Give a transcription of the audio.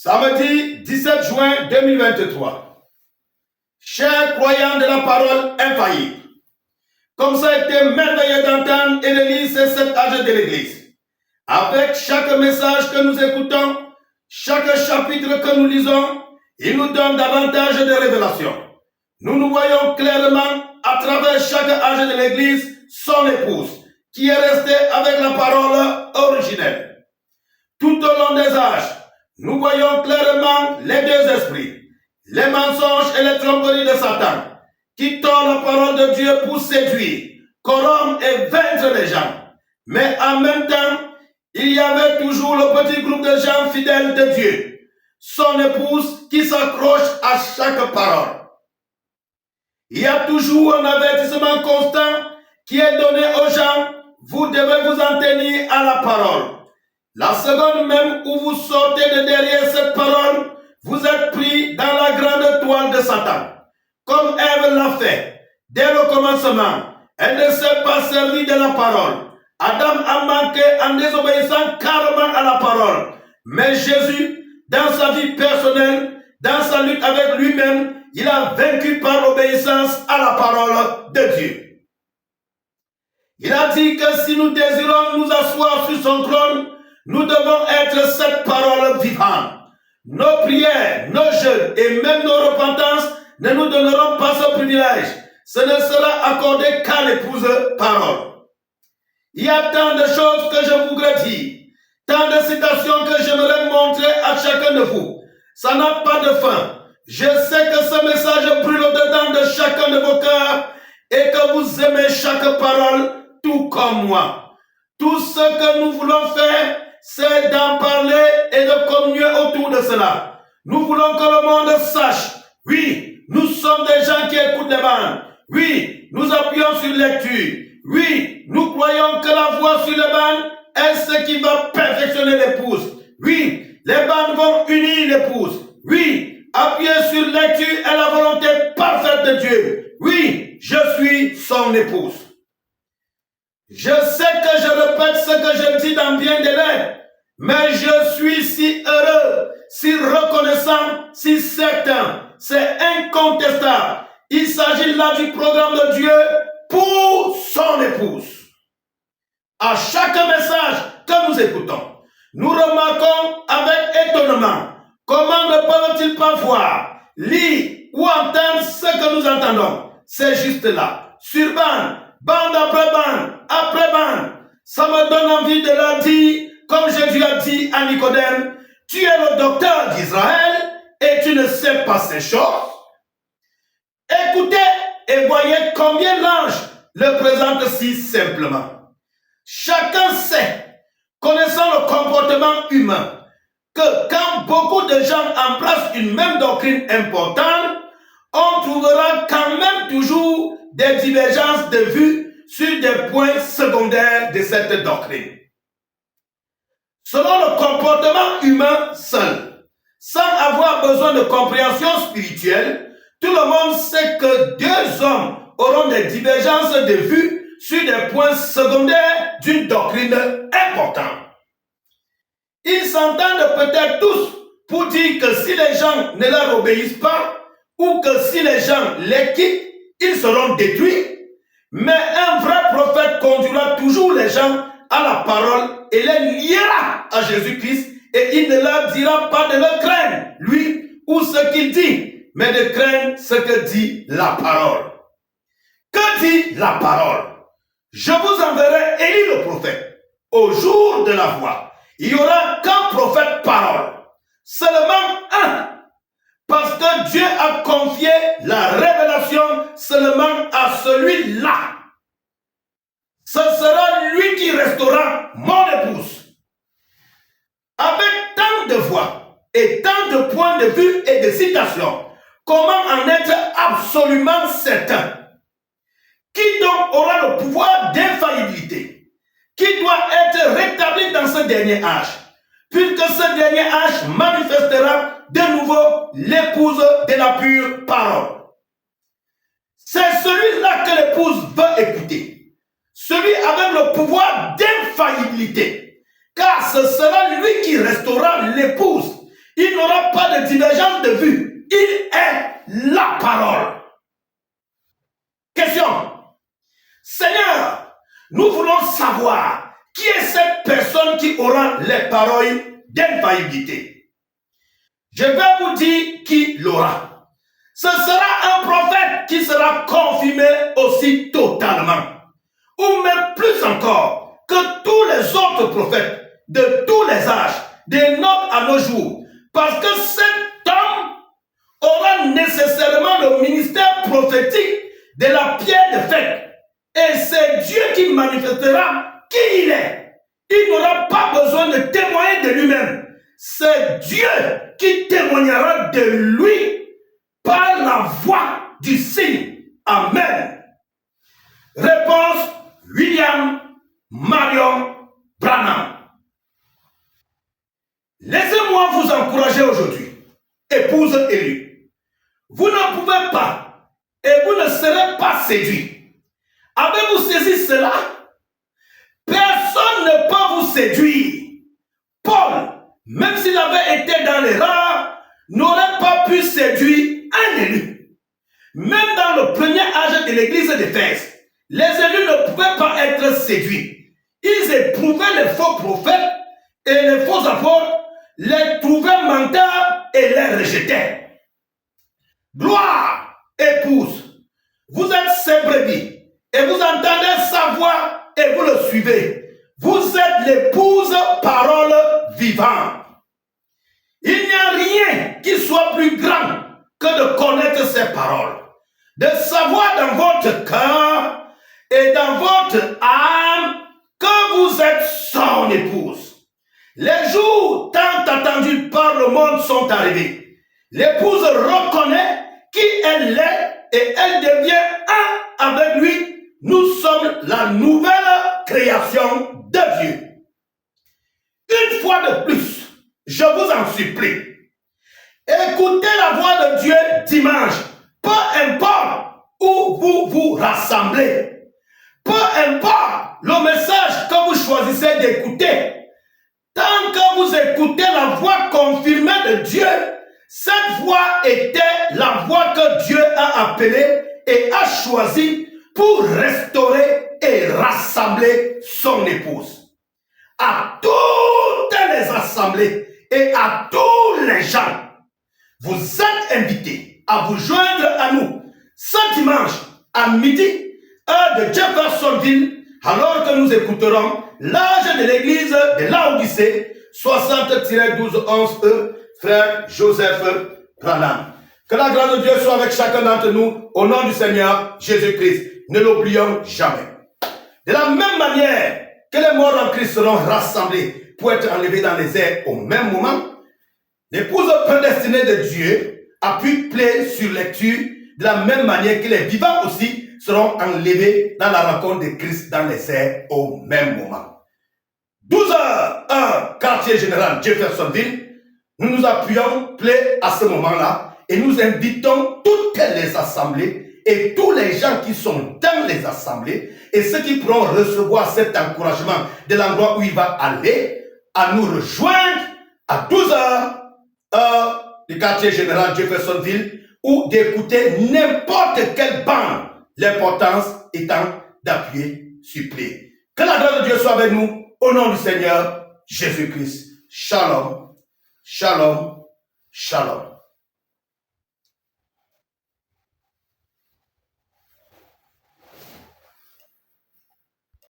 Samedi 17 juin 2023. Chers croyants de la parole infaillible, comme ça a été merveilleux d'entendre et de lire ces 7 âges de l'Église. Avec chaque message que nous écoutons, chaque chapitre que nous lisons, il nous donne davantage de révélations. Nous voyons clairement à travers chaque âge de l'Église son épouse, qui est restée avec la parole originelle. Tout au long des âges, nous voyons clairement les deux esprits, les mensonges et les tromperies de Satan, qui tordent la parole de Dieu pour séduire, corrompre et vaincre les gens. Mais en même temps, il y avait toujours le petit groupe de gens fidèles de Dieu, son épouse qui s'accroche à chaque parole. Il y a toujours un avertissement constant qui est donné aux gens, vous devez vous en tenir à la parole. La seconde même où vous sortez de derrière cette parole, vous êtes pris dans la grande toile de Satan. Comme Ève l'a fait, dès le commencement, elle ne s'est pas servie de la parole. Adam a manqué en désobéissant carrément à la parole. Mais Jésus, dans sa vie personnelle, dans sa lutte avec lui-même, il a vaincu par l'obéissance à la parole de Dieu. Il a dit que si nous désirons nous asseoir sur son trône, nous devons être cette parole vivante. Nos prières, nos jeûnes et même nos repentances ne nous donneront pas ce privilège. Ce ne sera accordé qu'à l'épouse parole. Il y a tant de choses que je voudrais dire, tant de citations que j'aimerais montrer à chacun de vous. Ça n'a pas de fin. Je sais que ce message brûle au-dedans de chacun de vos cœurs et que vous aimez chaque parole tout comme moi. Tout ce que nous voulons faire, c'est d'en parler et de communier autour de cela. Nous voulons que le monde sache, oui, nous sommes des gens qui écoutent les bandes. Oui, nous appuyons sur lecture. Oui, nous croyons que la voix sur les bandes est ce qui va perfectionner l'épouse. Oui, les bandes vont unir l'épouse. Oui, appuyer sur lecture est la volonté parfaite de Dieu. Oui, je suis son épouse. Je sais que je répète ce que je dis dans bien des lettres, mais je suis si heureux, si reconnaissant, si certain. C'est incontestable. Il s'agit là du programme de Dieu pour son épouse. À chaque message que nous écoutons, nous remarquons avec étonnement comment ne peuvent-ils pas voir, lire ou entendre ce que nous entendons. C'est juste là, sur bande, bande après bande. Ça me donne envie de leur dire, comme Jésus a dit à Nicodème, tu es le docteur d'Israël et tu ne sais pas ces choses. Écoutez et voyez combien l'ange le présente si simplement. Chacun sait, connaissant le comportement humain, que quand beaucoup de gens embrassent une même doctrine importante, on trouvera quand même toujours des divergences de vues sur des points secondaires de cette doctrine. Selon le comportement humain seul, sans avoir besoin de compréhension spirituelle, tout le monde sait que deux hommes auront des divergences de vues sur des points secondaires d'une doctrine importante. Ils s'entendent peut-être tous pour dire que si les gens ne leur obéissent pas, ou que si les gens les quittent, ils seront détruits. Mais un vrai prophète conduira toujours les gens à la parole et les liera à Jésus-Christ et il ne leur dira pas de le craindre, lui ou ce qu'il dit, mais de craindre ce que dit la parole. Que dit la parole? Je vous enverrai Élie le prophète. Au jour de la voix, il n'y aura qu'un prophète parole. Seulement un. Parce que Dieu a confié la révélation seulement à celui-là. Ce sera lui qui restera mon épouse. Avec tant de voix et tant de points de vue et de citations, comment en être absolument certain? Qui donc aura le pouvoir d'infaillibilité? Qui doit être rétabli dans ce dernier âge? Puisque ce dernier âge manifestera de nouveau l'épouse de la pure parole. C'est celui-là que l'épouse veut écouter. Celui avec le pouvoir d'infaillibilité. Car ce sera lui qui restaurera l'épouse. Il n'aura de divergence de vue, il est la parole. Question. Seigneur, nous voulons savoir qui est cette personne qui aura les paroles d'infaillibilité. Je vais vous dire qui l'aura. Ce sera un prophète qui sera confirmé aussi totalement. Ou même plus encore que tous les autres prophètes de tous les âges, de nos à nos jours. Parce que cet homme aura nécessairement le ministère prophétique de la pierre de fête. Et c'est Dieu qui manifestera qui il est. Il n'aura pas besoin de témoigner de lui-même. C'est Dieu qui témoignera de lui par la voix du signe. Amen. Réponse: William Marion Branham. Laissez-moi vous encourager aujourd'hui, épouse élue. Vous ne pouvez pas et vous ne serez pas séduit. Avez-vous saisi cela? Personne ne peut vous séduire. Paul, même s'il avait été dans l'erreur, n'aurait pas pu séduire un élu. Même dans le premier âge de l'église d'Éphèse, les élus ne pouvaient pas être séduits. Ils éprouvaient les faux prophètes et les faux apôtres, les trouvaient menteurs et les rejetaient. Gloire, épouse, vous êtes ses brebis et vous entendez sa voix et vous le suivez. Vous êtes l'épouse parole vivante. Il n'y a rien qui soit plus grand que de connaître ces paroles, de savoir dans votre cœur et dans votre âme que vous êtes son épouse. Les jours tant attendus par le monde sont arrivés. L'épouse reconnaît qui elle est et elle devient un avec lui. Nous sommes la nouvelle création de Dieu. Une fois de plus, je vous en supplie, écoutez la voix de Dieu dimanche, peu importe où vous vous rassemblez, peu importe le message que vous choisissez d'écouter, tant que vous écoutez la voix confirmée de Dieu, cette voix était la voix que Dieu a appelée et a choisie pour restaurer et rassembler son épouse. À toutes les assemblées et à tous les gens, vous êtes invités à vous joindre à nous ce dimanche à midi, heure de Jeffersonville, alors que nous écouterons l'âge de l'église de Laodicée, 60-12-11E, frère Joseph Branham. Que la grâce de Dieu soit avec chacun d'entre nous, au nom du Seigneur Jésus-Christ. Ne l'oublions jamais. De la même manière que les morts en Christ seront rassemblés pour être enlevés dans les airs au même moment, l'épouse prédestinée de Dieu a pu plaire sur lecture de la même manière que les vivants aussi seront enlevés dans la rencontre de Christ dans les airs au même moment. 12 heures, un quartier général Jeffersonville, nous nous appuyons plaît à ce moment-là et nous invitons toutes les assemblées et tous les gens qui sont dans les assemblées et ceux qui pourront recevoir cet encouragement de l'endroit où il va aller, à nous rejoindre à 12 heures, heure du quartier général Jeffersonville, ou d'écouter n'importe quelle bande, l'importance étant d'appuyer sur play. Que la grâce de Dieu soit avec nous, au nom du Seigneur Jésus-Christ. Shalom, shalom, shalom.